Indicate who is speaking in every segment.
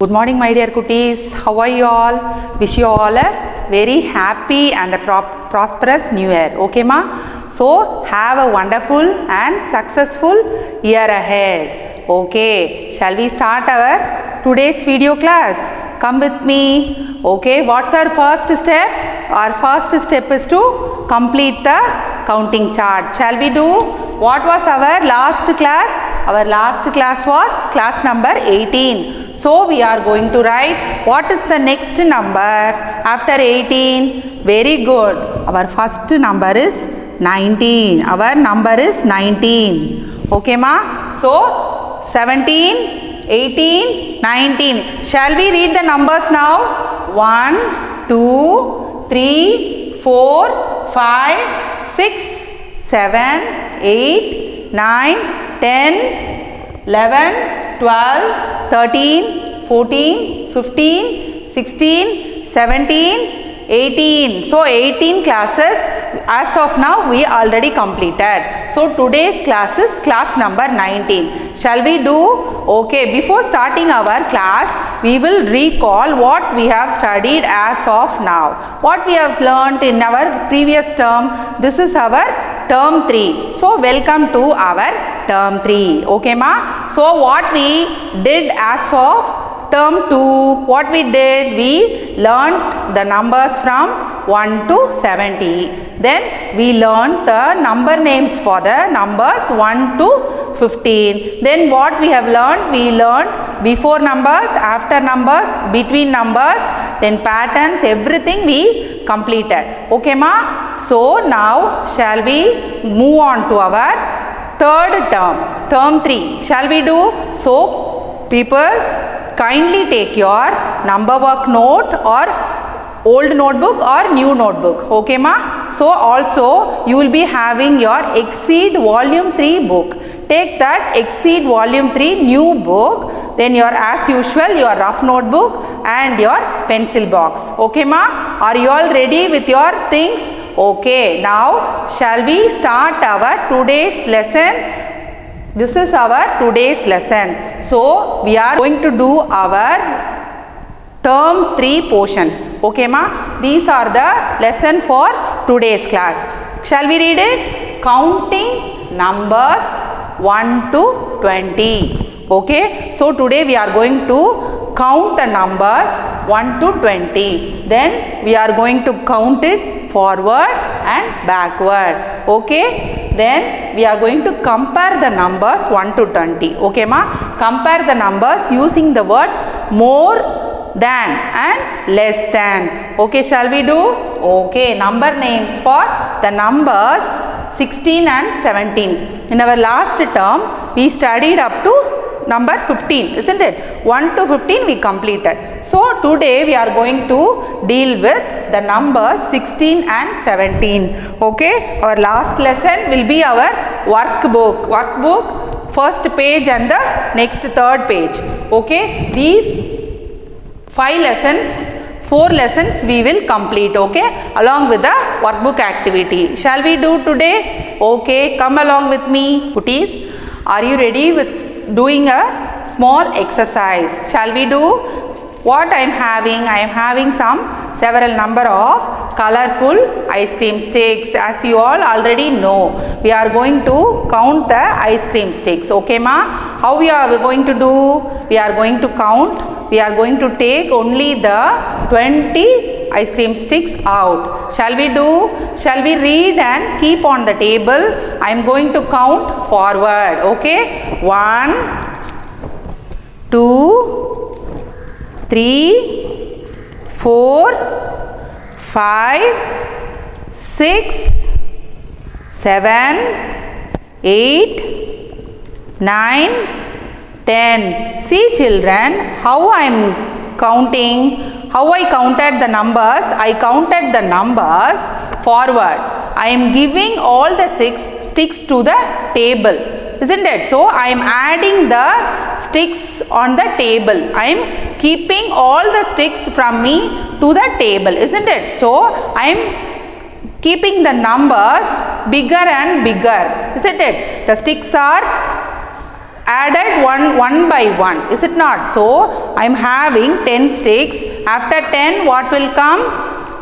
Speaker 1: Good morning, my dear cuties. How are you all? Wish you all a very happy and a prosperous new year. Okay, ma? So, have a wonderful and successful year ahead. Okay, shall we start our today's video class? Come with me. Okay, what's our first step? Our first step is to complete the counting chart. Shall we do? What was our last class? Our last class was class number 18. So, we are going to write what is the next number after 18. Very good. Our first number is 19. Our number is 19. Okay, ma? So, 17, 18, 19. Shall we read the numbers now? 1, 2, 3, 4, 5, 6, 7, 8, 9, 10, 11, 12, 13, 14, 15, 16, 17, 18. So, 18 classes as of now we already completed. So, today's class is class number 19. Shall we do? Okay, before starting our class, we will recall what we have studied as of now. What we have learnt in our previous term. This is our term 3. So, welcome to our term 3. Okay, ma? So, what we did as of term 2, what we did, we learnt the numbers from 1 to 70. Then we learnt the number names for the numbers 1 to 15. Then what we have learnt? We learnt before numbers, after numbers, between numbers, then patterns, everything we completed. Okay, ma? So, now shall we move on to our third term, term 3. Shall we do? So, people, kindly take your number work note or old notebook or new notebook. Okay, ma? So, also you will be having your Exceed volume 3 book. Take that Exceed volume 3 new book, then your as usual your rough notebook and your pencil box. Okay, ma? Are you all ready with your things? Okay, now shall we start our today's lesson? This is our today's lesson. So, we are going to do our term 3 portions. Okay, ma? These are the lesson for today's class. Shall we read it? Counting numbers 1 to 20. Okay. So, today we are going to count the numbers 1 to 20. Then we are going to count it forward and backward. Okay. Then we are going to compare the numbers 1 to 20. Okay, ma? Compare the numbers using the words more than and less than. Okay, shall we do? Okay, number names for the numbers 16 and 17. In our last term, we studied up to number 15, isn't it? 1 to 15 we completed. So, today we are going to deal with the numbers 16 and 17. Okay, our last lesson will be our workbook, first page and the next third page. Okay, these 5 lessons, 4 lessons we will complete, okay, along with the workbook activity. Shall we do today? Okay, come along with me. Cuties, are you ready with doing a small exercise? Shall we do? What I am having? I am having several number of colorful ice cream sticks. As you all already know, we are going to count the ice cream sticks. Okay, ma? How we are going to do? We are going to count. We are going to take only the 20 ice cream sticks out. Shall we do? Shall we read and keep on the table? I am going to count forward. Okay. 1, 2, 3, 4, 5, 6, 7, 8, 9, 10. See children, how I am counting, how I counted the numbers. I counted the numbers forward. I am giving all the 6 sticks to the table, isn't it? So, I am adding the sticks on the table. I am keeping all the sticks from me to the table, isn't it? So, I am keeping the numbers bigger and bigger, isn't it? The sticks are added one by one, is it not? So I am having 10 sticks. After 10 what will come?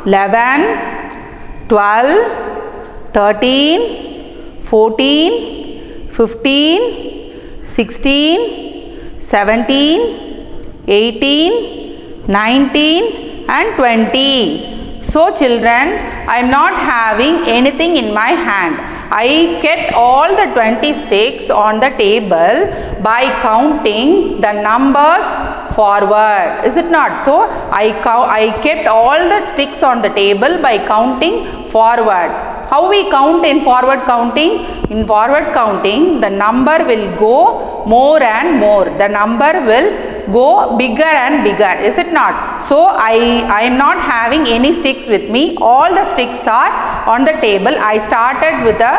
Speaker 1: 11, 12, 13, 14, 15, 16, 17, 18, 19 and 20. So children, I am not having anything in my hand. I kept all the 20 sticks on the table by counting the numbers forward, is it not? So I kept all the sticks on the table by counting forward. How we count in forward counting? In forward counting, the number will go more and more. The number will go bigger and bigger, is it not? So I am not having any sticks with me. All the sticks are on the table. I started with the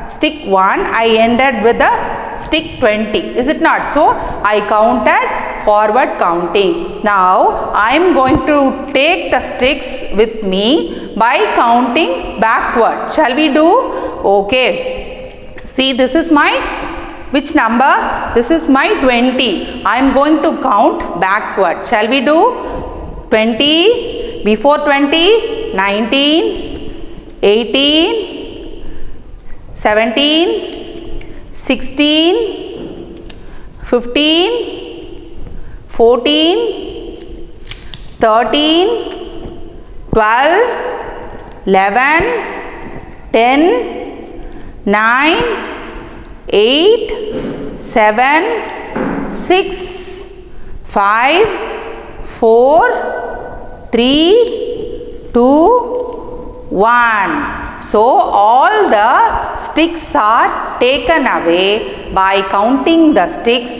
Speaker 1: stick 1, I ended with the stick 20, is it not? So I counted forward counting. Now I am going to take the sticks with me by counting backward. Shall we do? Okay. See, this is my which number? This is my 20. I am going to count backward. Shall we do? 20, before 20, 19, 18, 17, 16, 15, 14, 13, 12, 11, 10, 9, 8, 7, 6, 5, 4, 3, 2, 1. So all the sticks are taken away by counting the sticks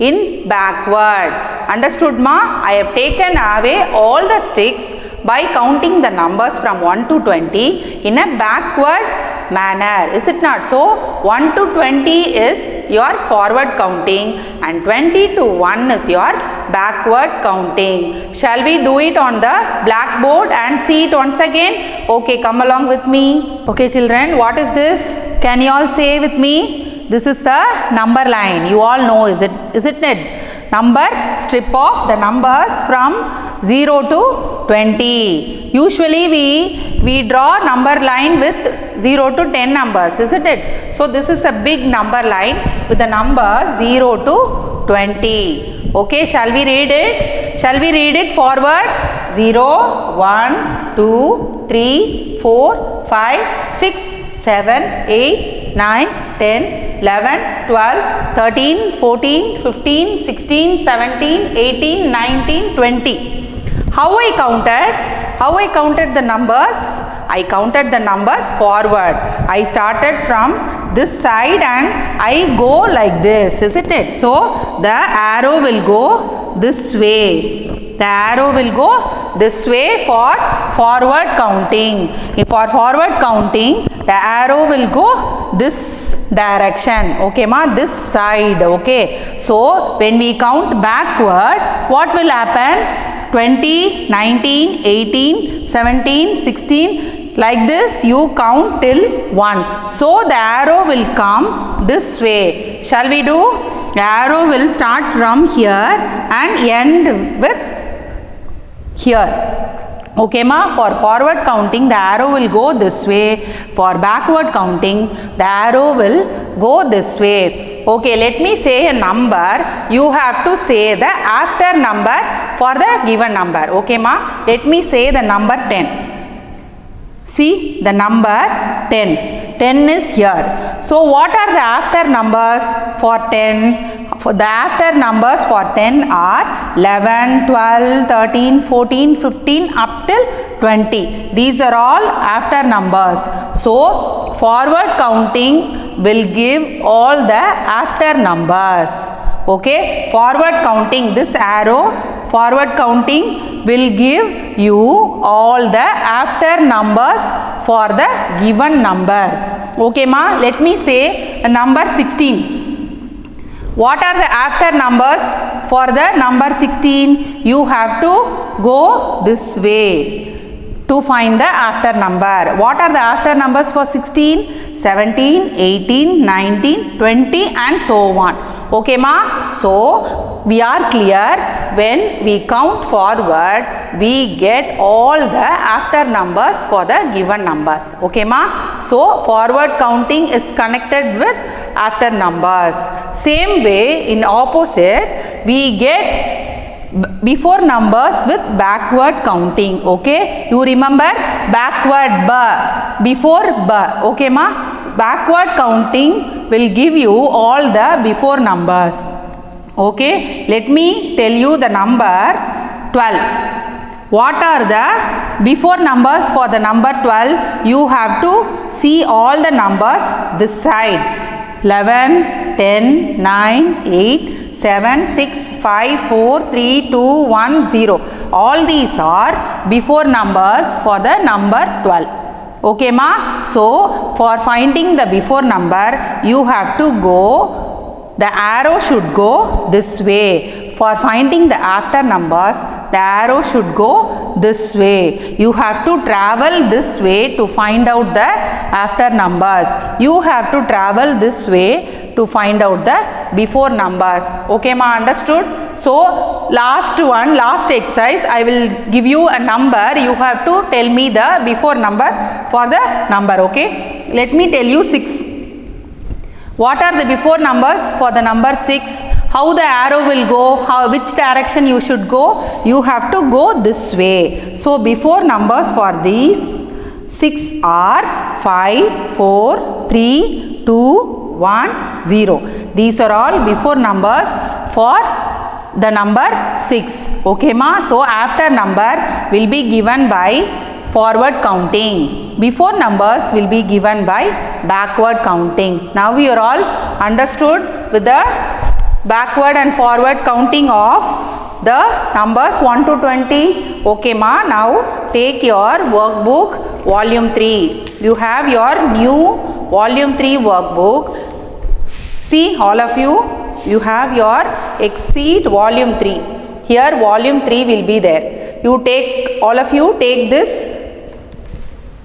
Speaker 1: in backward. Understood, ma? I have taken away all the sticks by counting the numbers from 1 to 20 in a backward manner, is it not? So 1 to 20 is your forward counting and 20 to 1 is your backward counting. Shall we do it on the blackboard and see it once again? Okay, come along with me. Okay children, what is this? Can you all say with me? This is the number line. You all know, isn't it? Number strip of the numbers from 0 to 20. Usually we draw number line with 0 to 10 numbers, isn't it? So this is a big number line with the numbers 0 to 20. Okay, shall we read it? Shall we read it forward? 0, 1, 2, 3, 4, 5, 6, 7, 8, 9, 10, 11, 12, 13, 14, 15, 16, 17, 18, 19, 20. How I counted? How I counted the numbers? I counted the numbers forward. I started from this side and I go like this, isn't it? So the arrow will go this way. The arrow will go this way for forward counting. For forward counting, the arrow will go this direction. Okay, ma? This side. Okay. So when we count backward, what will happen? 20, 19, 18, 17, 16. Like this you count till 1. So the arrow will come this way. Shall we do? The arrow will start from here and end with here. Okay, ma? For forward counting, the arrow will go this way. For backward counting, the arrow will go this way. Okay, let me say a number. You have to say the after number for the given number. Okay, ma? Let me say the number 10. See the number 10. 10 is here. So what are the after numbers for 10? For the after numbers for 10 are 11, 12, 13, 14, 15 up till 20. These are all after numbers. So forward counting will give all the after numbers. Okay, forward counting, this arrow forward counting will give you all the after numbers for the given number. Okay, ma? Let me say number 16. What are the after numbers for the number 16? You have to go this way to find the after number. What are the after numbers for 16? 17, 18, 19, 20 and so on. Okay ma? So we are clear, when we count forward, we get all the after numbers for the given numbers. Okay ma? So forward counting is connected with after numbers. Same way in opposite, we get before numbers with backward counting. Okay, you remember backward ba, before ba. Okay ma? Backward counting will give you all the before numbers. Okay, let me tell you the number 12. What are the before numbers for the number 12? You have to see all the numbers this side. 11, 10, 9, 8, 7, 6, 5, 4, 3, 2, 1, 0. All these are before numbers for the number 12. Okay ma? So for finding the before number, you have to go, the arrow should go this way. For finding the after numbers, the arrow should go this way. You have to travel this way to find out the after numbers. You have to travel this way to find out the before numbers. Okay ma? Understood? So last one, last exercise, I will give you a number. You have to tell me the before number for the number. Okay? Let me tell you 6. What are the before numbers for the number 6? How the arrow will go, which direction you should go? You have to go this way. So before numbers for these 6 are 5, 4, 3, 2, 1, 0. These are all before numbers for the number 6. Okay ma? So after number will be given by forward counting. Before numbers will be given by backward counting. Now we are all understood with the backward and forward counting of the numbers 1 to 20. Okay ma? Now take your workbook volume 3. You have your new volume 3 workbook. See all of you, you have your Exceed volume 3. Here volume 3 will be there. You take, all of you take this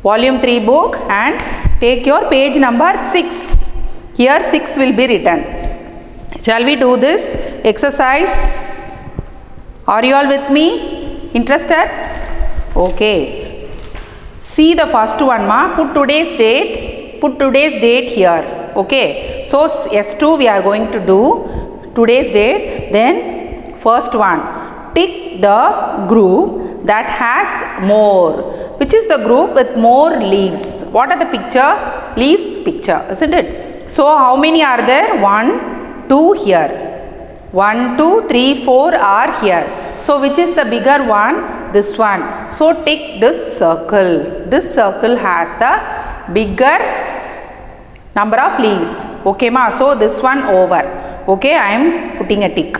Speaker 1: volume 3 book and take your page number 6. Here 6 will be written. Shall we do this exercise? Are you all with me? Interested? Okay. See the first one ma. Put today's date here. Okay. So S2 we are going to do today's date. Then first one, tick the group that has more. Which is the group with more leaves? What are the picture? Leaves picture, isn't it? So how many are there? 1, 2 here. 1, 2, 3, 4 are here. So which is the bigger one? This one. So tick this circle. This circle has the bigger number of leaves. Okay ma? So this one over. Okay, I am putting a tick.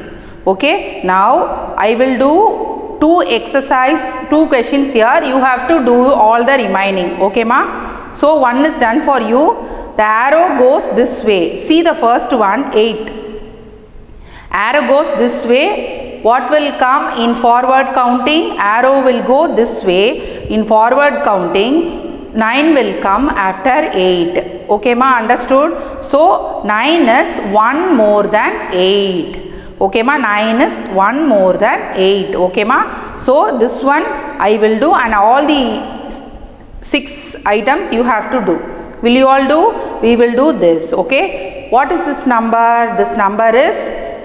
Speaker 1: Okay, now I will do two questions here. You have to do all the remaining. Okay ma? So one is done for you. The arrow goes this way. See the first one, 8. Arrow goes this way. What will come in forward counting? Arrow will go this way. In forward counting, 9 will come after 8. Okay ma? Understood? So 9 is 1 more than 8. Okay ma? 9 is 1 more than 8. Okay ma? So this one I will do, and all the 6 items you have to do. Will you all do? We will do this. Okay. What is this number? This number is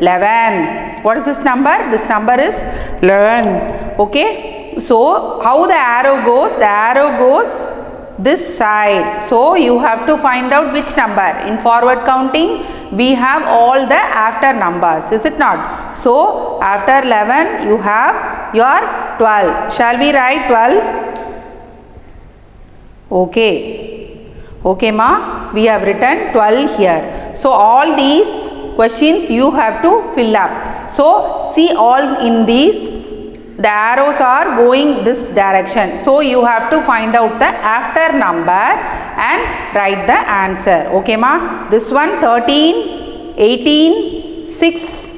Speaker 1: 11. What is this number? This number is 11. Okay. So how the arrow goes? The arrow goes this side. So you have to find out which number. In forward counting, we have all the after numbers, is it not? So after 11 you have your 12. Shall we write 12? Okay. Okay ma? We have written 12 here. So all these questions you have to fill up. So see, all in these the arrows are going this direction. So you have to find out the after number and write the answer. Okay ma? This one 13, 18, 6,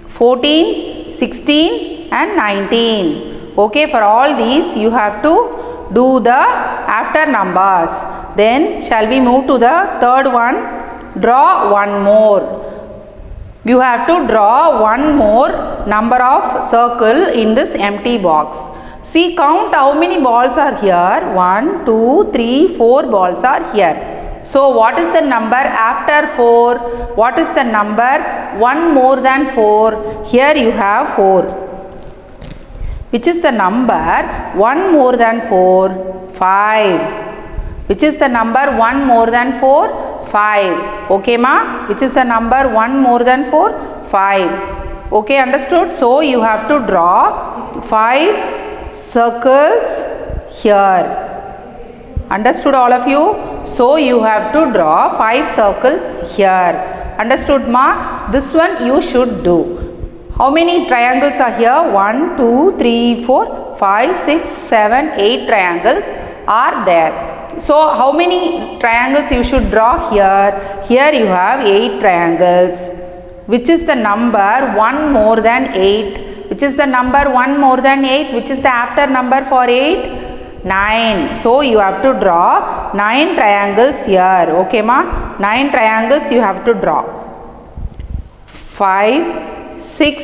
Speaker 1: 14, 16 and 19. Okay, for all these you have to do the after numbers. Then shall we move to the third one? Draw one more. You have to draw one more number of circle in this empty box. See, count how many balls are here. 1, 2, 3, 4 balls are here. So what is the number after 4? What is the number 1 more than 4? Here you have 4. Which is the number 1 more than 4? 5. Which is the number 1 more than 4? 5. Okay ma? Which is the number 1 more than 4? 5. Okay, understood? So you have to draw 5 circles here. Understood all of you? So you have to draw 5 circles here. Understood ma? This one you should do. How many triangles are here? 1, 2, 3, 4, 5, 6, 7, 8 triangles are there. So how many triangles you should draw here? Here you have 8 triangles. Which is the number 1 more than 8? Which is the number 1 more than 8? Which is the after number for 8? 9. So you have to draw 9 triangles here. Okay ma? 9 triangles you have to draw. 5, 6,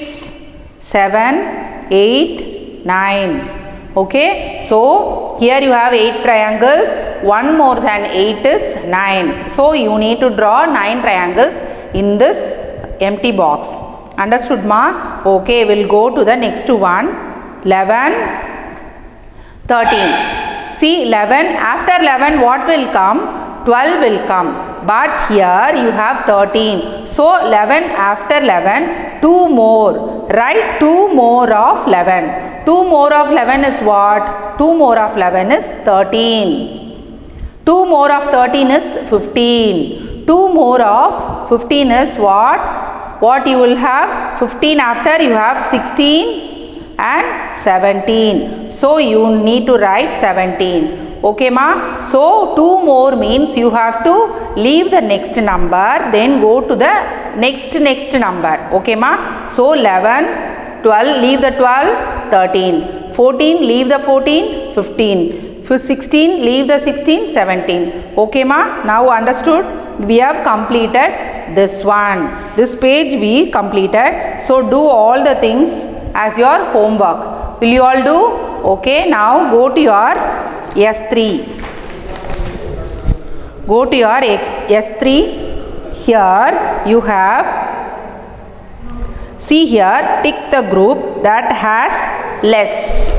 Speaker 1: 7, 8, 9. Okay, so here you have 8 triangles. 1 more than 8 is 9. So you need to draw 9 triangles in this empty box. Understood ma? Okay, we'll go to the next one. 11, 13. See, 11, after 11 what will come? 12 will come. But here you have 13. So 11 after 11, 2 more. Write 2 more of 11. 2 more of 11 is what? 2 more of 11 is 13. 2 more of 13 is 15. 2 more of 15 is what? What you will have? 15 after you have 16 and 17. So you need to write 17. Okay ma? So 2 more means you have to leave the next number, then go to the next number. Okay ma? So 11, 12, leave the 12, 13. 14, leave the 14, 15. 16, leave the 16, 17. Okay ma? Now understood? We have completed this one. This page we completed. So do all the things as your homework. Will you all do? Okay, now go to your S3. Go to your S3. Here you have, see here, tick the group that has less.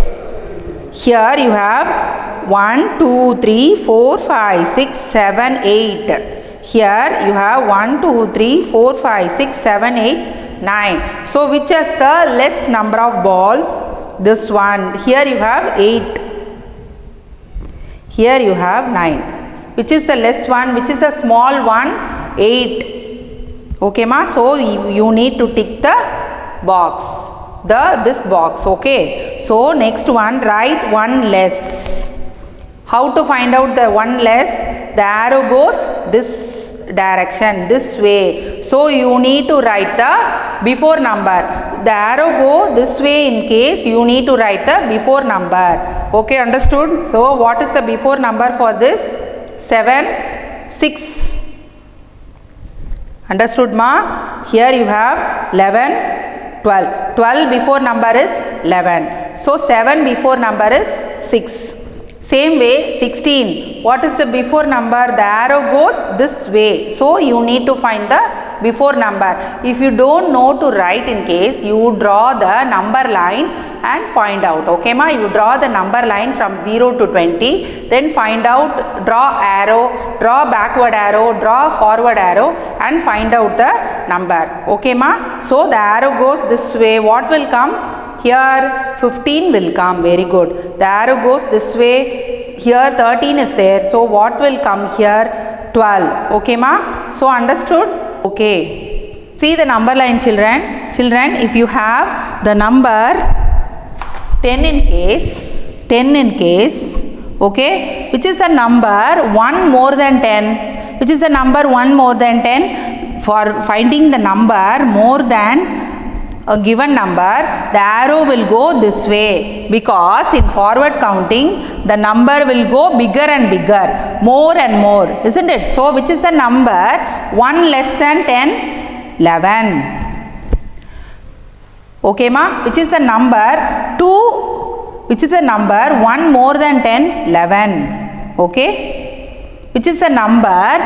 Speaker 1: Here you have 1, 2, 3, 4, 5, 6, 7, 8. Here you have 1, 2, 3, 4, 5, 6, 7, 8, 9. So which is the less number of balls? This one. Here you have 8. Here you have 9. Which is the less one? Which is the small one? 8. Okay ma? So you need to tick the box. This box. Okay. So next one, write 1 less. How to find out the 1 less? The arrow goes this direction, this way. So you need to write the before number. The arrow go this way in case you need to write the before number. Okay, understood? So what is the before number for this? 7, 6. Understood ma? Here you have 11, 12. 12 before number is 11. So 7 before number is 6. Same way 16. What is the before number? The arrow goes this way. So you need to find the before number. If you don't know to write in case, you draw the number line and find out. Okay ma? You draw the number line from 0 to 20. Then find out, draw arrow, draw backward arrow, draw forward arrow and find out the number. Okay ma? So the arrow goes this way. What will come? Here 15 will come. Very good. The arrow goes this way. Here 13 is there. So what will come here? 12. Okay ma? So understood? Okay. See the number line children. Children, if you have the number 10 in case, okay, which is the number 1 more than 10? Which is the number 1 more than 10? For finding the number more than a given number, the arrow will go this way, because in forward counting the number will go bigger and bigger, more and more, isn't it? So which is the number 1 less than 10? 11. Okay ma, which is the number 2, which is the number 1 more than 10, 11. Okay, which is the number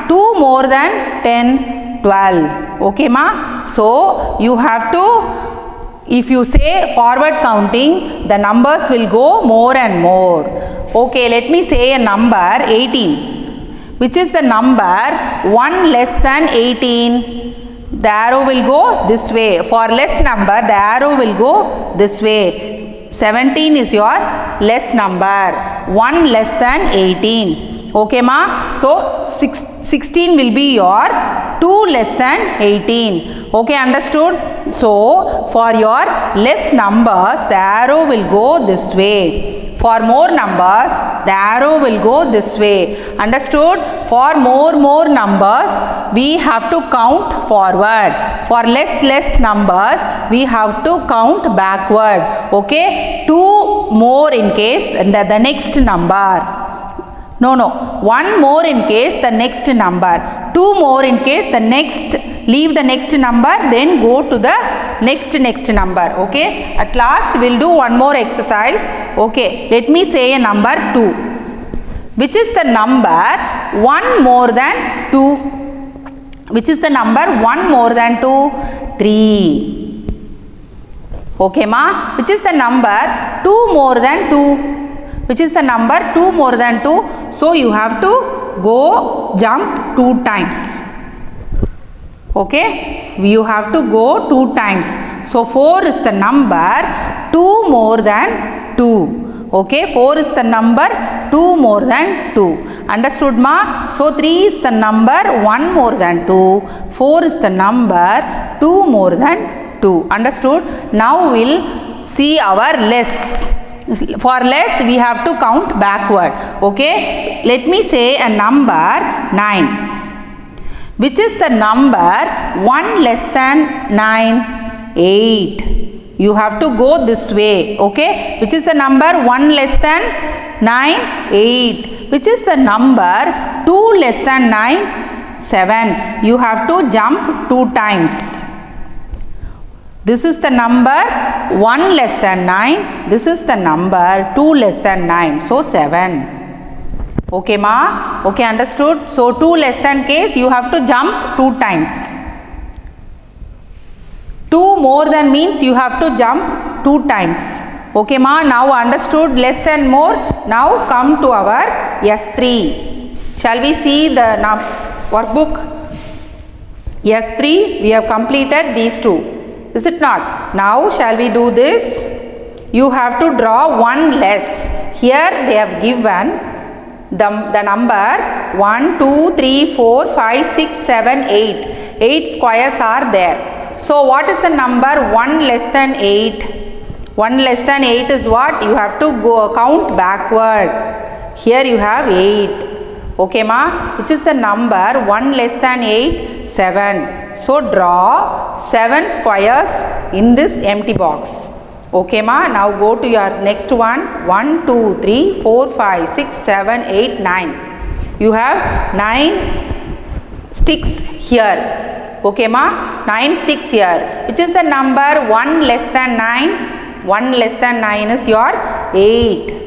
Speaker 1: 2 more than 10, 12. Okay ma, so you have to, if you say forward counting, the numbers will go more and more. Okay, let me say a number 18, which is the number 1 less than 18. The arrow will go this way. For less number, the arrow will go this way. 17 is your less number. 1 less than 18. Okay ma? So 16 will be your 2 less than 18. Okay, understood? So for your less numbers, the arrow will go this way. For more numbers, the arrow will go this way. Understood? For more numbers, we have to count forward. For less numbers, we have to count backward. Okay? 2 more in case the next number. No. 1 more in case the next number. 2 more in case the next. Leave the next number, then go to the next number. Okay, at last we'll do one more exercise. Okay, let me say a number 2, which is the number 1 more than 2. Which is the number 1 more than 2? 3. Okay ma, which is the number 2 more than 2? Which is the number 2 more than 2? So you have to go jump 2 times. Okay, you have to go 2 times. So 4 is the number 2 more than 2. Okay, 4 is the number 2 more than 2. Understood ma? So 3 is the number 1 more than 2. 4 is the number 2 more than 2. Understood? Now we'll see our less. For less, we have to count backward. Okay, let me say a number 9. Which is the number 1 less than 9? 8. You have to go this way. Okay, which is the number 1 less than 9? 8. Which is the number 2 less than 9? 7. You have to jump 2 times. This is the number 1 less than 9. This is the number 2 less than 9. So 7. Okay ma? Okay, understood? So 2 less than case, you have to jump 2 times. 2 more than means you have to jump 2 times. Okay ma? Now understood less and more. Now come to our S3. Shall we see the workbook? S3, we have completed these 2. Is it not? Now shall we do this? You have to draw 1 less. Here they have given the number 1, 2, 3, 4, 5, 6, 7, 8. 8 squares are there. So what is the number 1 less than 8? 1 less than 8 is what? You have to go count backward. Here you have 8. Okay ma? Which is the number 1 less than 8? 7. So draw 7 squares in this empty box. Okay ma? Now go to your next one. 1, 2, 3, 4, 5, 6, 7, 8, 9. You have 9 sticks here. Okay ma? 9 sticks here. Which is the number 1 less than 9? 1 less than 9 is your 8.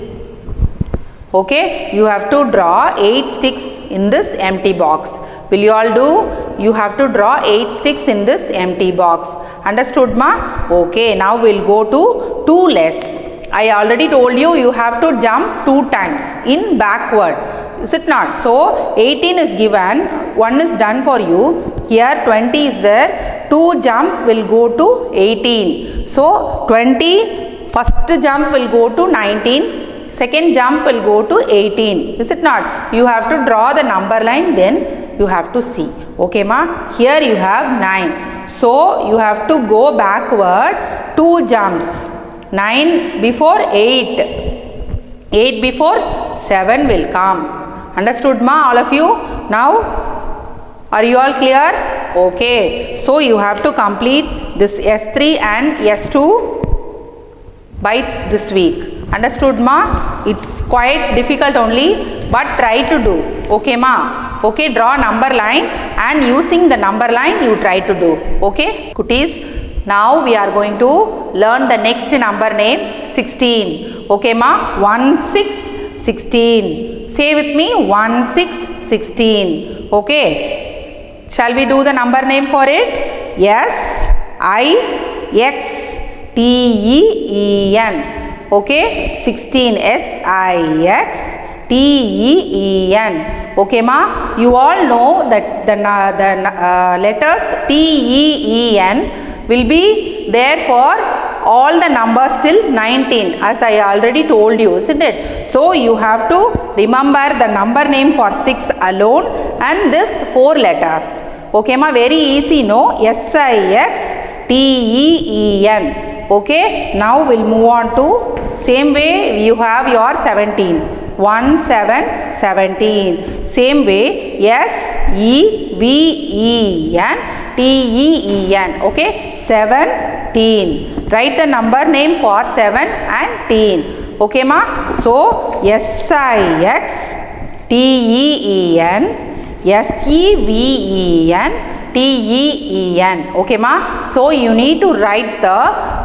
Speaker 1: Okay, you have to draw 8 sticks in this empty box. Will you all do? You have to draw 8 sticks in this empty box. Understood ma? Okay, now we'll go to 2 less. I already told you, you have to jump 2 times in backward. Is it not? So 18 is given, 1 is done for you. Here 20 is there, 2 jump will go to 18. So 20, first jump will go to 19. Second jump will go to 18. Is it not? You have to draw the number line, then you have to see. Okay ma? Here you have 9. So you have to go backward 2 jumps. 9 before 8. 8 before 7 will come. Understood ma, all of you? Now are you all clear? Okay. So you have to complete this S3 and S2 by this week. Understood ma? It's quite difficult only, but try to do. Okay ma? Okay, draw number line and using the number line you try to do. Okay, cuties, Now we are going to learn the next number name 16. Okay ma? 1 6 16. Say with me 1 6 16. Okay. Shall we do the number name for it? S I X T E E N. Okay. 16 S I X T E E N. Okay ma? You all know that the letters T E E N will be there for all the numbers till 19, as I already told you, isn't it? So you have to remember the number name for 6 alone and this 4 letters. Okay ma? Very easy, no? S I X T E E N. Okay. Now we'll move on to same way you have your 17. 1 7 17. Same way S E V E N T E E N. Okay. 17. Write the number name for 7 and teen. Okay ma? So S I X T E E N S E V E N T E E N. Okay ma? So you need to write the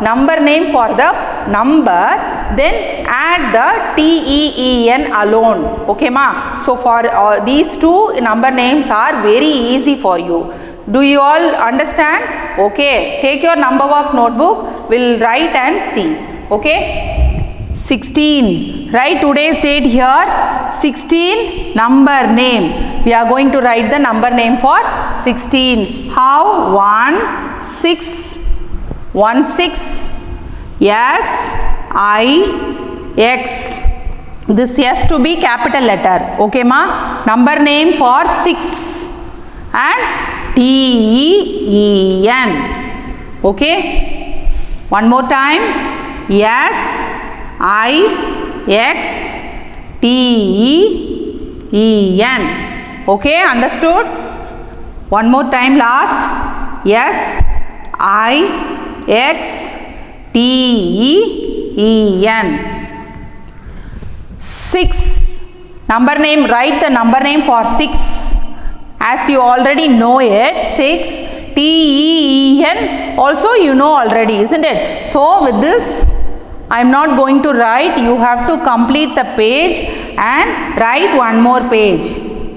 Speaker 1: number name for the number, then add the T E E N alone. Okay ma? So for these two number names are very easy for you. Do you all understand? Okay. Take your number work notebook. We'll write and see. Okay. 16. Write today's date here. 16 number name. We are going to write the number name for 16. How? 1 6 1 6 S I X. This S to be capital letter. Okay ma? Number name for 6 and T E E N. Okay. One more time. S I X T E E N. Okay, understood? One more time last. S I X T E E N. 6. Number name, write the number name for 6. As you already know it, 6 T E E N also you know already, isn't it? So with this I am not going to write. You have to complete the page and write one more page.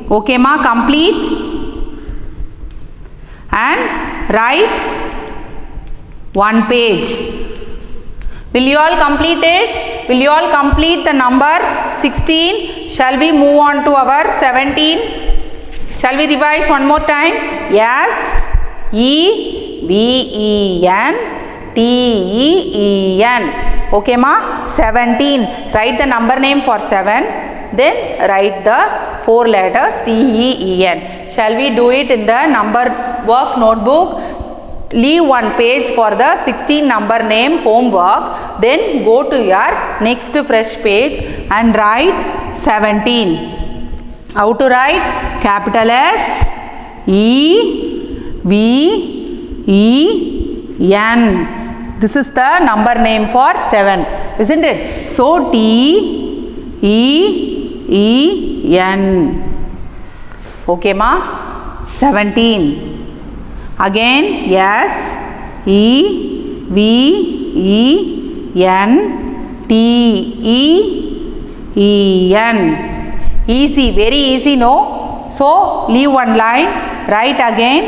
Speaker 1: Okay ma? Complete and write one page. Will you all complete it? Will you all complete the number 16? Shall we move on to our 17? Shall we revise one more time? S E V E N T E E N. Okay ma? 17. Write the number name for 7. Then write the 4 letters T E E N. Shall we do it in the number work notebook? Leave one page for the 16 number name homework. Then go to your next fresh page and write 17. How to write? Capital S E V E N. This is the number name for 7, isn't it? So T E E N. Okay ma? 17. Again S E V E N T E E N. Easy, very easy, no? So leave one line, write again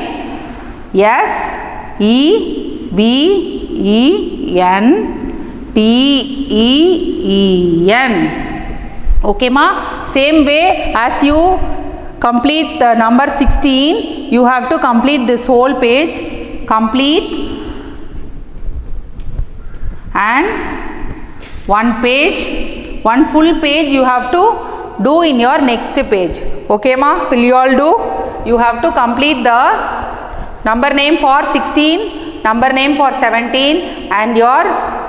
Speaker 1: S E V E N T E E N. Okay ma? Same way as you complete the number 16, you have to complete this whole page. Complete and one page, one full page you have to do in your next page. Okay ma? Will you all do? You have to complete the number name for 16, number name for 17 and your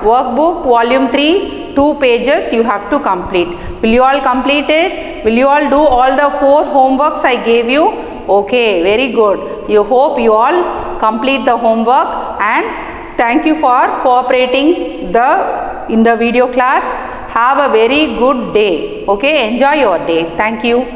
Speaker 1: workbook volume 3, 2 pages you have to complete. Will you all complete it? Will you all do all the 4 homeworks I gave you? Okay, very good. You hope you all complete the homework and thank you for cooperating in the video class. Have a very good day. Okay, enjoy your day. Thank you.